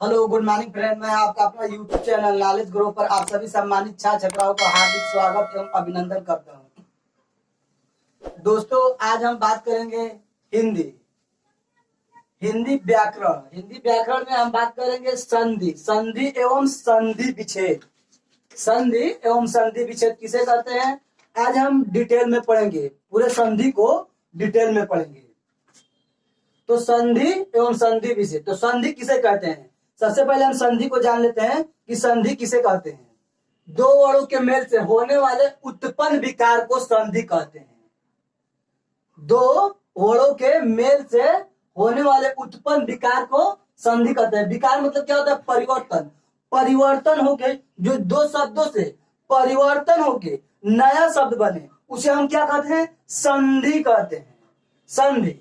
Hello good morning friend, मैं आपका अपना यूट्यूब चैनल नॉलेज ग्रो पर आप सभी सम्मानित छात्र छात्राओं का हार्दिक स्वागत एवं अभिनंदन करता हूं। दोस्तों, आज हम बात करेंगे हिंदी हिंदी व्याकरण। हिंदी व्याकरण में हम बात करेंगे संधि संधि एवं संधि विच्छेद। संधि एवं संधि विच्छेद किसे कहते हैं, आज हम डिटेल में पढ़ेंगे। पूरे संधि को डिटेल में पढ़ेंगे। तो संधि एवं संधि विच्छेद। तो संधि किसे कहते हैं, सबसे पहले हम संधि को जान लेते हैं कि संधि किसे कहते हैं। दो वर्णों के मेल से होने वाले उत्पन्न विकार को संधि कहते हैं। दो वर्णों के मेल से होने वाले उत्पन्न विकार को संधि कहते हैं। विकार मतलब क्या होता है, परिवर्तन। परिवर्तन होके जो दो शब्दों से परिवर्तन होके नया शब्द बने उसे हम क्या कहते हैं, संधि कहते हैं। संधि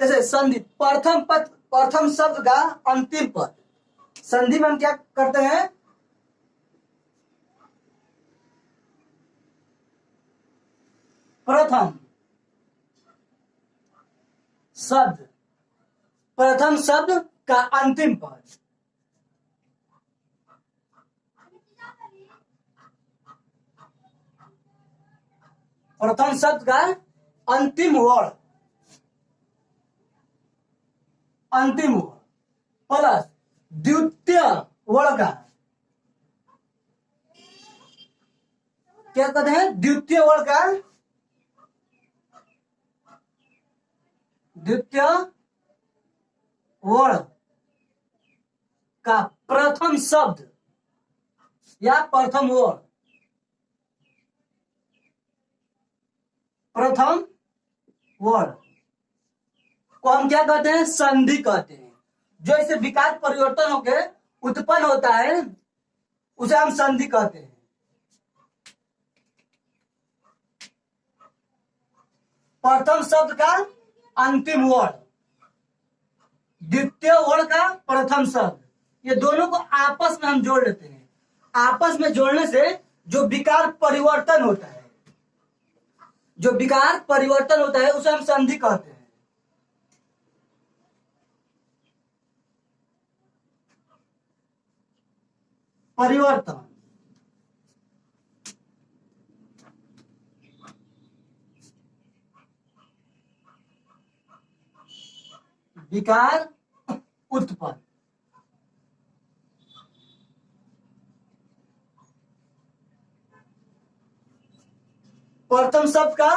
जैसे संधि प्रथम शब्द का अंतिम पद। संधि में हम क्या करते हैं, प्रथम शब्द का अंतिम पद। प्रथम शब्द का अंतिम वर्ण प्लस द्वितीय वर्ण का क्या कहते हैं, द्वितीय वर्ण का प्रथम शब्द या प्रथम वर्ण को हम क्या कहते हैं, संधि कहते हैं। जो इसे विकार परिवर्तन होकर उत्पन्न होता है उसे हम संधि कहते हैं। प्रथम शब्द का अंतिम वर्ण, द्वितीय वर्ण का प्रथम शब्द, ये दोनों को आपस में हम जोड़ लेते हैं। आपस में जोड़ने से जो विकार परिवर्तन होता है उसे हम संधि कहते हैं। परिवर्तन विकार उत्पन्न। प्रथम शब्द का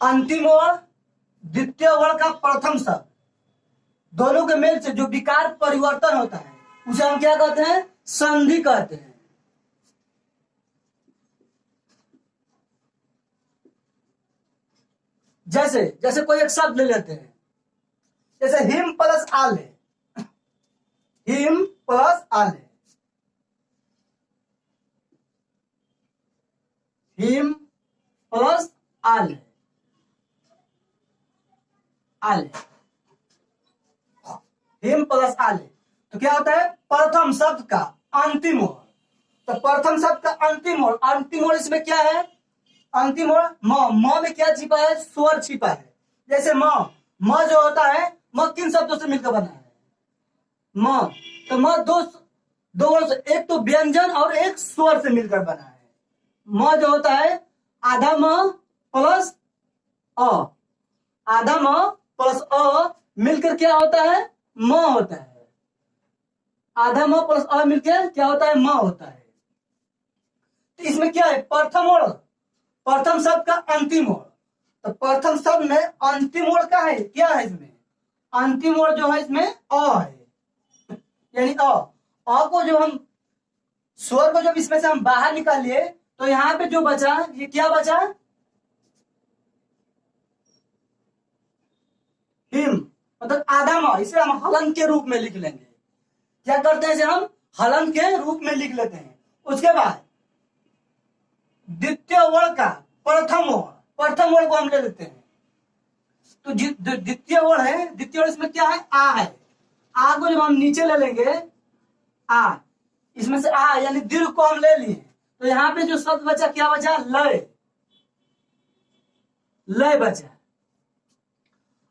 अंतिम वर्ण, द्वितीय वर्ण का प्रथम शब्द, दोनों के मेल से जो विकार परिवर्तन होता है उसे हम क्या कहते हैं, संधि कहते हैं। जैसे कोई एक शब्द ले लेते हैं, जैसे हिम प्लस आले। हिम प्लस आले, हिम प्लस आले, हिम प्लस आले। तो क्या होता है, प्रथम शब्द का अंतिम वर्ण। तो प्रथम शब्द का अंतिम वर्ण इसमें क्या है, अंतिम वर्ण म में क्या छिपा है, स्वर छिपा है। जैसे म जो होता है, म किन शब्दों से मिलकर बना है, म। तो म दो वर्ण से, एक तो व्यंजन और एक स्वर से मिलकर बना है। म जो होता है आधा म प्लस अ, आधा म प्लस अ मिलकर क्या होता है, म होता है। आधा म प्लस अ मिलकर क्या होता है, म होता है। तो इसमें क्या है, प्रथम शब्द का अंतिम वर्ण। तो प्रथम शब्द में अंतिम वर्ण का है, क्या है इसमें, अंतिम वर्ण जो है इसमें अ है। यानी अ को जो हम स्वर को जब इसमें से हम बाहर निकालिए तो यहाँ पे जो बचा, ये क्या बचा, हिम, मतलब आधा म। इसे हम हलन के रूप में लिख लेंगे। क्या करते हैं, इसे हम हलन के रूप में लिख लेते हैं। उसके बाद द्वितीय वर्ण का प्रथम वर्ण को हम ले लेते हैं। तो द्वितीय वर्ण है, द्वितीय वर्ण इसमें क्या है, आ है। आ को जब हम नीचे ले लेंगे, आ, इसमें से आ यानी दीर्घ को हम ले लिए, तो यहाँ पे जो शब्द बचा, क्या बचा, लय बचा।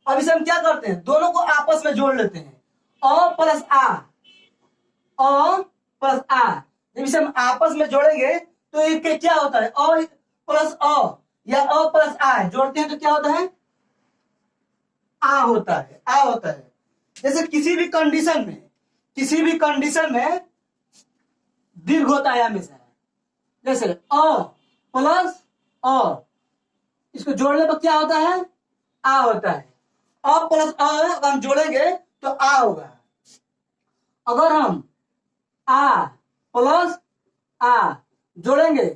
अब इसे हम क्या करते हैं, दोनों को आपस में जोड़ लेते हैं अ प्लस आ, अ प्लस आ, जब इसे हम आपस में जोड़ेंगे तो ये क्या होता है, अ प्लस अ या अ प्लस आ जोड़ते हैं तो क्या होता है, आ होता है, आ होता है। जैसे किसी भी कंडीशन में, किसी भी कंडीशन में दीर्घ होता है हमेशा। जैसे अ प्लस अ, इसको जोड़ने पर क्या होता है, आ होता है। अ प्लस अ अगर हम जोड़ेंगे तो आ होगा। अगर हम आ प्लस आ जोड़ेंगे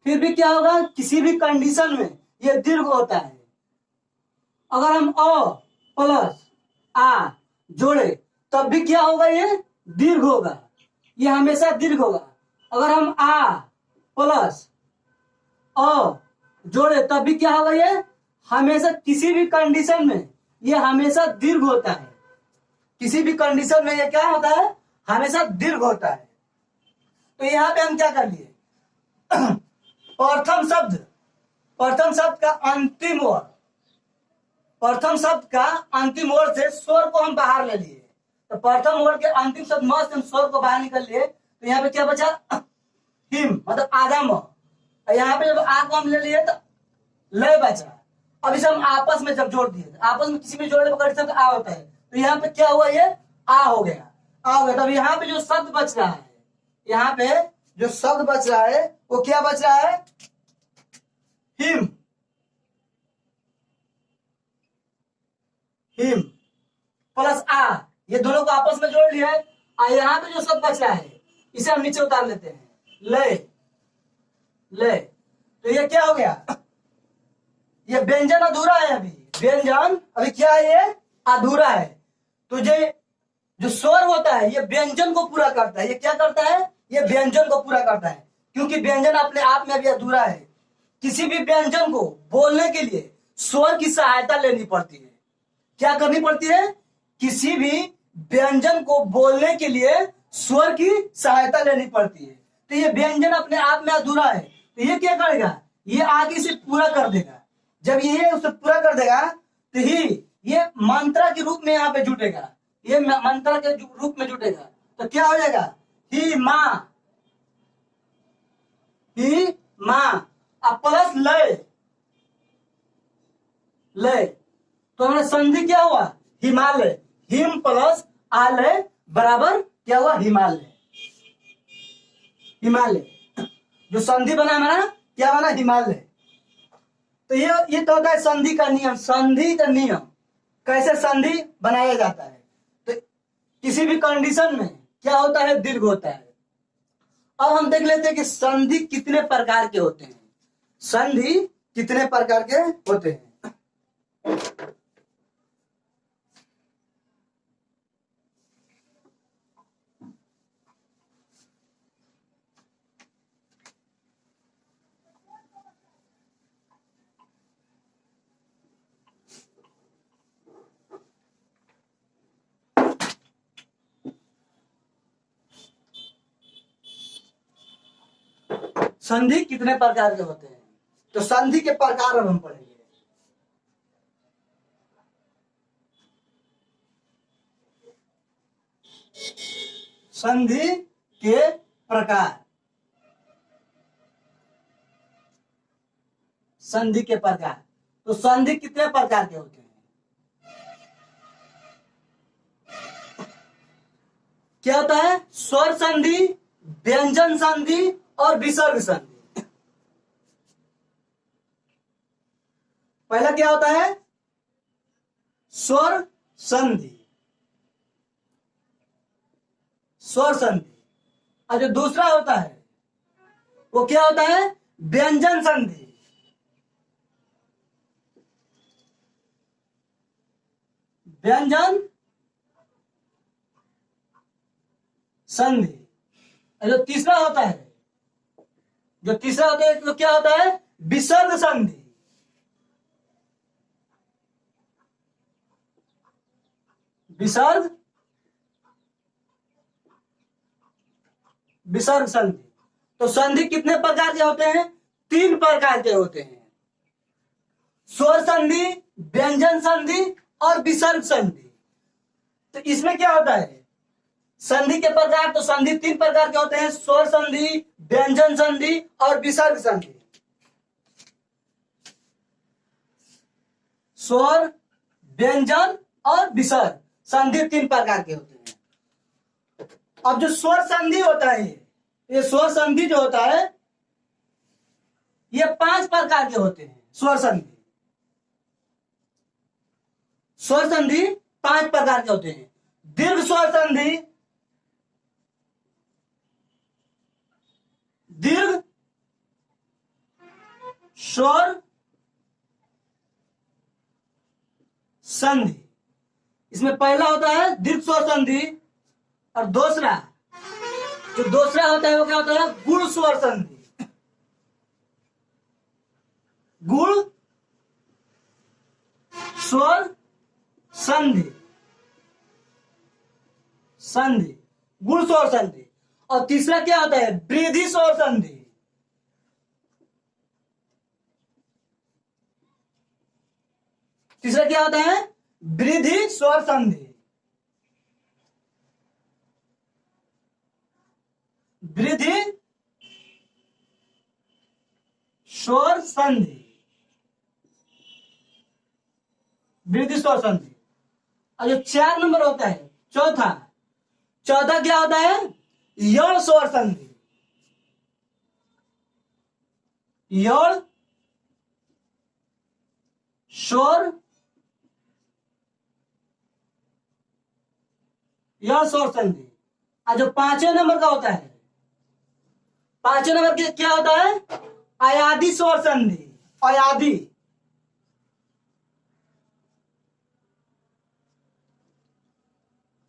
फिर भी क्या होगा, किसी भी कंडीशन में ये दीर्घ होता है। अगर हम अ प्लस आ जोड़े तब भी क्या होगा, ये दीर्घ होगा, ये हमेशा दीर्घ होगा। अगर हम आ प्लस अ जोड़े तब भी क्या होगा, ये हमेशा किसी भी कंडीशन में ये हमेशा दीर्घ होता है। किसी भी कंडीशन में ये क्या होता है, हमेशा दीर्घ होता है। तो यहां पे हम क्या कर लिए, प्रथम शब्द, प्रथम शब्द का अंतिम ओर, प्रथम शब्द का अंतिम ओर से स्वर को हम बाहर ले लिए। तो प्रथम ओर के अंतिम शब्द म से हम स्वर को बाहर निकल लिए तो यहाँ पे क्या बचा, हिम मतलब आधा म। यहाँ पे जब आ को हम ले लिए तो लय बचा। अब इसे हम आपस में जब जोड़ दिए, आपस में किसी में जोड़ने पर आ होता है तो यहाँ पे क्या हुआ, ये आ हो गया, आ हो गया। तब यहाँ पे जो शब्द बच रहा है, यहाँ पे जो शब्द बच रहा है वो क्या बच रहा है, हिम, हिम प्लस आ, ये दोनों को आपस में जोड़ लिया है। यहाँ पे जो शब्द बच रहा है इसे हम नीचे उतार लेते हैं, ले, ले। तो ये क्या हो गया, ये व्यंजन अधूरा है, अभी व्यंजन अभी क्या है, ये अधूरा है। तो जो स्वर होता है ये व्यंजन को पूरा करता है। ये क्या करता है, ये व्यंजन को पूरा करता है, क्योंकि व्यंजन अपने आप में अभी अधूरा है। किसी भी व्यंजन को बोलने के लिए स्वर की सहायता लेनी पड़ती है। क्या करनी पड़ती है, किसी भी व्यंजन को बोलने के लिए स्वर की सहायता लेनी पड़ती है। तो ये व्यंजन अपने आप में अधूरा है, तो ये क्या करेगा, ये आगे से पूरा कर देगा। जब ये उसे पूरा कर देगा तो ही ये मंत्रा के रूप में यहाँ पे जुटेगा, ये मंत्रा के रूप में जुटेगा। तो क्या हो जाएगा, ही माँ, ही माँ, अब प्लस लय, लय। तो हमारा संधि क्या हुआ, हिमालय, हिम प्लस आलय बराबर क्या हुआ, हिमालय, हिमालय। जो संधि बना हमारा क्या बना, हिमालय। तो ये तो होता है संधि का नियम। संधि का नियम कैसे संधि बनाया जाता है, तो किसी भी कंडीशन में क्या होता है, दीर्घ होता है। अब हम देख लेते हैं कि संधि कितने प्रकार के होते हैं, संधि कितने प्रकार के होते हैं। संधि कितने प्रकार के होते हैं, तो संधि के प्रकार अब हम पढ़ेंगे। संधि के प्रकार, संधि के प्रकार। तो संधि कितने प्रकार के होते हैं, क्या होता है, स्वर संधि, व्यंजन संधि और विसर्ग संधि। पहला क्या होता है, स्वर संधि, स्वर संधि। और जो दूसरा होता है वो क्या होता है, व्यंजन संधि, व्यंजन संधि। जो तीसरा होता है, जो तीसरा होता है तो क्या होता है, विसर्ग संधि, विसर्ग, विसर्ग संधि। तो संधि कितने प्रकार के होते हैं, 3 प्रकार के होते हैं, स्वर संधि, व्यंजन संधि और विसर्ग संधि। तो इसमें क्या होता है संधि के प्रकार? तो संधि 3 प्रकार के होते हैं, स्वर संधि, व्यंजन संधि और विसर्ग संधि। स्वर, व्यंजन और विसर्ग संधि 3 प्रकार के होते हैं। अब जो स्वर संधि होता है, ये स्वर संधि जो होता है ये 5 प्रकार के होते हैं। स्वर संधि, स्वर संधि 5 प्रकार के होते हैं। दीर्घ स्वर संधि, दीर्घ स्वर संधि, इसमें पहला होता है दीर्घ स्वर संधि और दूसरा होता है वो क्या होता है गुण स्वर संधि। गुण स्वर संधि, संधि, गुण स्वर संधि। और तीसरा क्या होता है वृद्धि स्वर संधि। तीसरा क्या होता है वृद्धि स्वर संधि। वृद्धि स्वर संधि, वृद्धि स्वर संधि। और जो 4 नंबर होता है चौथा क्या होता है यण स्वर संधि। यण स्वर, यण स्वर संधि। और जो 5वें नंबर का होता है, 5वें नंबर क्या होता है अयादि स्वर संधि। अयादि,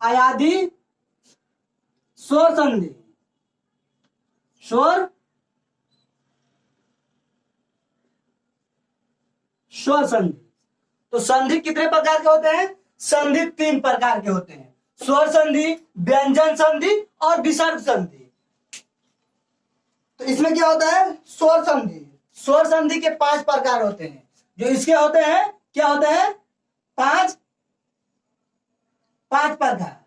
अयादि स्वर संधि, स्वर स्वर संधि। तो संधि कितने प्रकार के होते हैं? संधि 3 प्रकार के होते हैं, स्वर संधि, व्यंजन संधि और विसर्ग संधि। तो इसमें क्या होता है स्वर संधि। स्वर संधि के 5 प्रकार होते हैं। जो इसके होते हैं क्या होते हैं 5 प्रकार।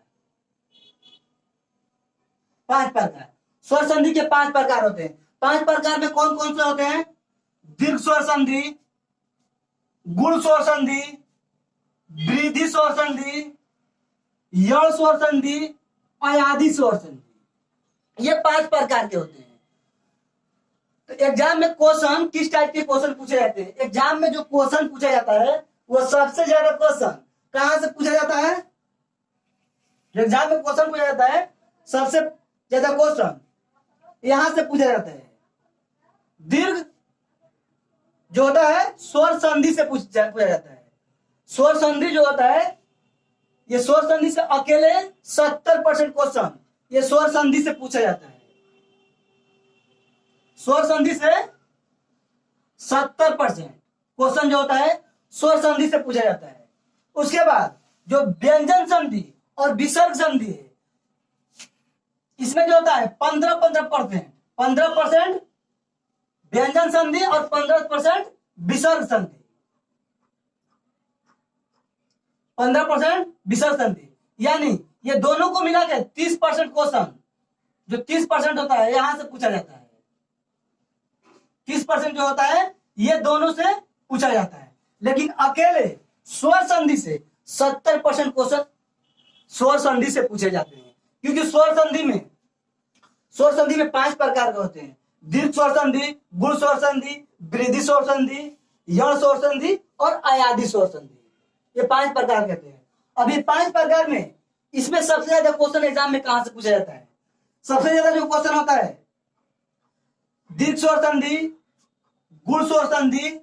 5 प्रकार स्वर संधि के 5 प्रकार होते हैं। 5 प्रकार में कौन कौन से होते हैं? दीर्घ स्वर संधि, गुण स्वर संधि, वृद्धि स्वर संधि, यण स्वर संधि, अयादि स्वर संधि। ये 5 प्रकार के होते हैं। तो एग्जाम में क्वेश्चन किस टाइप के क्वेश्चन पूछे जाते हैं? एग्जाम में जो क्वेश्चन पूछा जाता है वो सबसे ज्यादा क्वेश्चन कहां से पूछा जाता है? एग्जाम में क्वेश्चन पूछा जाता है सबसे ज्यादा क्वेश्चन यहां से पूछा जाता है। दीर्घ जो होता है स्वर संधि से पूछा जाता है। स्वर संधि जो होता है ये स्वर संधि से अकेले 70% क्वेश्चन ये स्वर संधि से पूछा जाता है। स्वर संधि से 70% क्वेश्चन जो होता है स्वर संधि से पूछा जाता है। उसके बाद जो व्यंजन संधि और विसर्ग संधि है इसमें जो होता है 15% व्यंजन संधि और 15% विसर्ग संधि। 15% विसर्ग संधि यानी ये दोनों को मिला के 30% क्वेश्चन जो 30% होता है यहां से पूछा जाता है। 30% जो होता है ये दोनों से पूछा जाता है। लेकिन अकेले स्वर संधि से 70% क्वेश्चन स्वर संधि से पूछे जाते हैं। क्योंकि स्वर संधि में 5 प्रकार के होते हैं। दीर्घ स्वर संधि, गुण स्वर संधि, वृद्धि स्वर संधि, यण स्वर संधि और अयादि स्वर संधि। ये 5 प्रकार के होते हैं। अब ये 5 प्रकार में इसमें सबसे ज्यादा क्वेश्चन एग्जाम में कहां से पूछा जाता है? सबसे ज्यादा जो क्वेश्चन होता है दीर्घ स्वर संधि, गुण स्वर संधि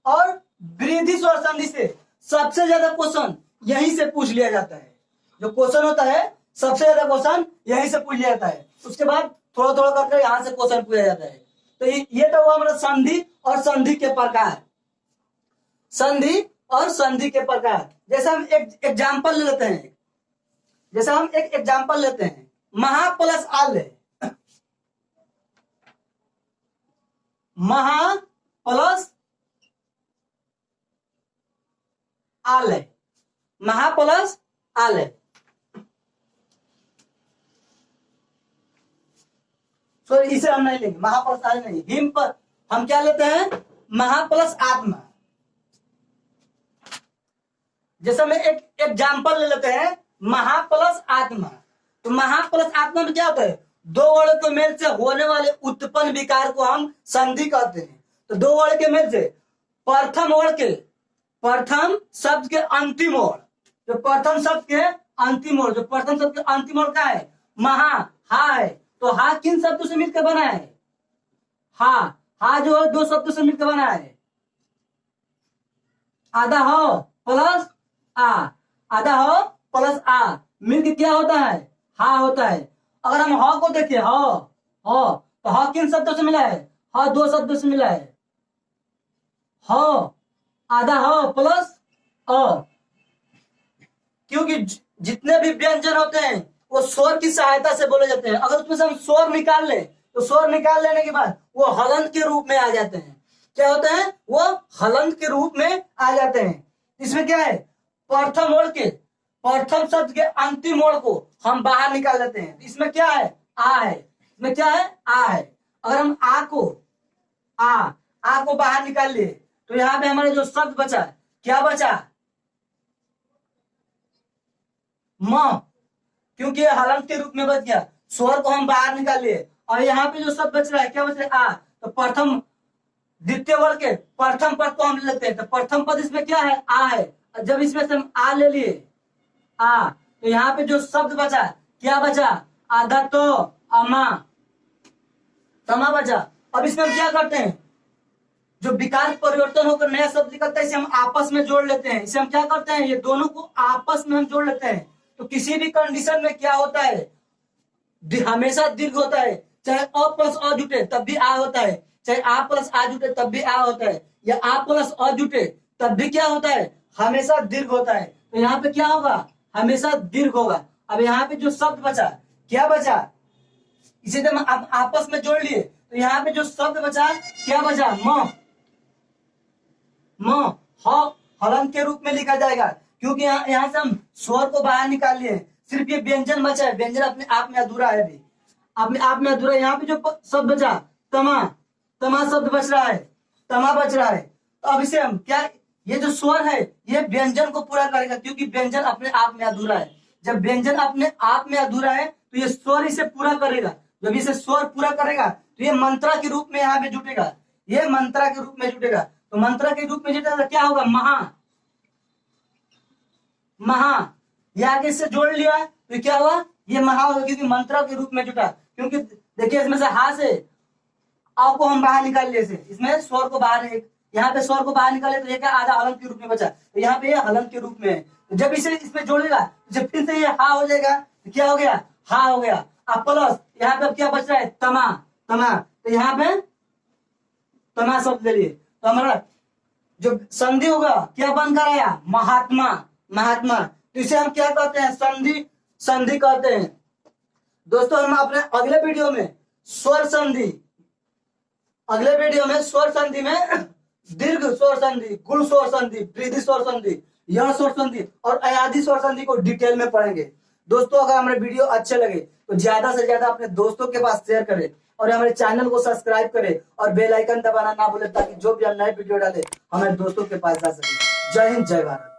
और वृद्धि स्वर संधि से सबसे ज्यादा क्वेश्चन यहीं से पूछ लिया जाता है। जो क्वेश्चन होता है सबसे ज्यादा क्वेश्चन यहीं से पूछ लिया जाता है। उसके बाद थोड़ा थोड़ा करके यहां से क्वेश्चन पूछा जाता है। तो ये तो हुआ हमारा संधि और संधि के प्रकार। संधि और संधि के प्रकार जैसे हम एक एग्जाम्पल ले लेते हैं। जैसे हम एक एग्जाम्पल लेते हैं महा प्लस आलय। महा प्लस आलय, महा प्लस आल है। सॉरी इसे हम नहीं लेंगे, महा प्लस आल नहीं, हिम पर हम क्या लेते हैं, महा प्लस आत्मा। जैसे मैं एक एग्जाम्पल ले लेते हैं, महा प्लस आत्मा। तो महा प्लस आत्मा में क्या होता है, दो वर्ड के मेल से होने वाले उत्पन्न विकार को हम संधि कहते हैं। तो दो वर्ड के मेल से प्रथम वर्ड के, प्रथम शब्द के अंतिम वर्ड, जो प्रथम शब्द के अंतिम वर्ड, जो प्रथम शब्द के अंतिम वर्ड का है महा, हा है। तो हा किन शब्दों से मिलकर बना है, हा जो है दो शब्दों से मिलकर बना है, आधा हो प्लस आ, आधा हो प्लस आ मिलकर क्या होता है, हा होता है। अगर हम ह को देखें, ह तो ह किन शब्दों से मिला है, ह दो शब्दों से मिला है, ह आधा ह प्लस अ। क्योंकि जितने भी व्यंजन होते हैं वो स्वर की सहायता से बोले जाते हैं। अगर उसमें से हम स्वर निकाल लें तो स्वर निकाल लेने के बाद वो हलंत के रूप में आ जाते हैं। क्या होते हैं, वो हलंत के रूप में आ जाते हैं। इसमें क्या है, प्रथम वर्ड के, प्रथम शब्द के अंतिम वर्ड को हम बाहर निकाल लेते हैं। इसमें क्या है, आ है। इसमें क्या है, आ है। अगर हम आ को बाहर निकाल लिए तो यहाँ पे हमारा जो शब्द बचा, क्या बचा, म, क्योंकि ये हलंत के रूप में बच गया। स्वर को हम बाहर निकाल लिए और यहाँ पे जो शब्द बच रहा है, क्या बच रहा है, आ। तो प्रथम द्वितीय वर्ग के प्रथम पद को हम ले लेते हैं। तो प्रथम पद इसमें क्या है, आ है। जब इसमें से हम आ ले लिए, आ, तो यहाँ पे जो शब्द बचा, क्या बचा, आधा तो अमा, तमा बचा। अब इसमें हम क्या करते हैं, जो विकार परिवर्तन होकर नया शब्द निकलता है इसे हम आपस में जोड़ लेते हैं। इसे हम क्या करते हैं, ये दोनों को आपस में हम जोड़ लेते हैं। तो किसी भी कंडीशन में क्या होता है, हमेशा दीर्घ होता है। चाहे अ प्लस अ जुटे तब भी आ होता है, चाहे आ प्लस आ जुटे तब भी आ होता है, या आ प्लस अ जुटे तब भी क्या होता है, हमेशा दीर्घ होता है। तो यहाँ पे क्या होगा, हमेशा दीर्घ होगा। अब यहाँ पे जो शब्द बचा, क्या बचा, इसे जब हम आपस में जोड़ लिए तो यहाँ पे जो शब्द बचा, क्या बचा, हलंत के रूप में लिखा जाएगा। क्योंकि यहाँ से हम स्वर को बाहर निकाल लिए, सिर्फ ये व्यंजन बचा है। व्यंजन अपने आप में अधूरा है, अभी अपने आप में अधूरा है। यहाँ पे जो शब्द बचा, तमा शब्द बच रहा है, तमा बच रहा है। तो अब इसे हम क्या, ये जो स्वर है ये व्यंजन को पूरा करेगा, क्योंकि व्यंजन अपने आप में अधूरा है। जब व्यंजन अपने आप में अधूरा है तो ये स्वर इसे पूरा करेगा। जब इसे स्वर पूरा करेगा तो ये मंत्रा के रूप में यहाँ पे जुटेगा, ये मंत्रा के रूप में जुटेगा। तो मंत्रा के रूप में जुटेगा, क्या होगा, महा, ये आगे से जोड़ लिया तो क्या हुआ, ये महा होगा, क्योंकि मंत्रा के रूप में जुटा। क्योंकि देखिए इसमें से हा से आ को हम बाहर निकाल लिए, इसमें स्वर को बाहर, यहाँ पे स्वर को बाहर निकाले तो ये क्या, आधा हलंत के रूप में बचा। तो यहाँ पे ये हलंत के रूप में है। तो जब इसे इसमें जोड़ेगा तो जब फिर से ये हा हो जाएगा, तो क्या हो गया, हा हो गया। अब प्लस यहाँ पे अब क्या बच रहा है, तमा, तो यहाँ पे तमा शब्द ले लिए। तो हमारा जो संधि होगा क्या बनकर आया, महात्मा। तो इसे हम क्या कहते हैं, संधि कहते हैं। दोस्तों हम अपने अगले वीडियो में स्वर संधि, अगले वीडियो में स्वर संधि में दीर्घ स्वर संधि, गुण स्वर संधि, वृद्धि स्वर संधि, यह स्वर संधि और अयाधि स्वर संधि को डिटेल में पढ़ेंगे। दोस्तों अगर हमारे वीडियो अच्छे लगे तो ज्यादा से ज्यादा अपने दोस्तों के पास शेयर करें और हमारे चैनल को सब्सक्राइब करें और बेल आइकन दबाना ना भूलें, ताकि जो भी हम नए वीडियो डाले हमारे दोस्तों के पास जा सके। जय हिंद, जय भारत।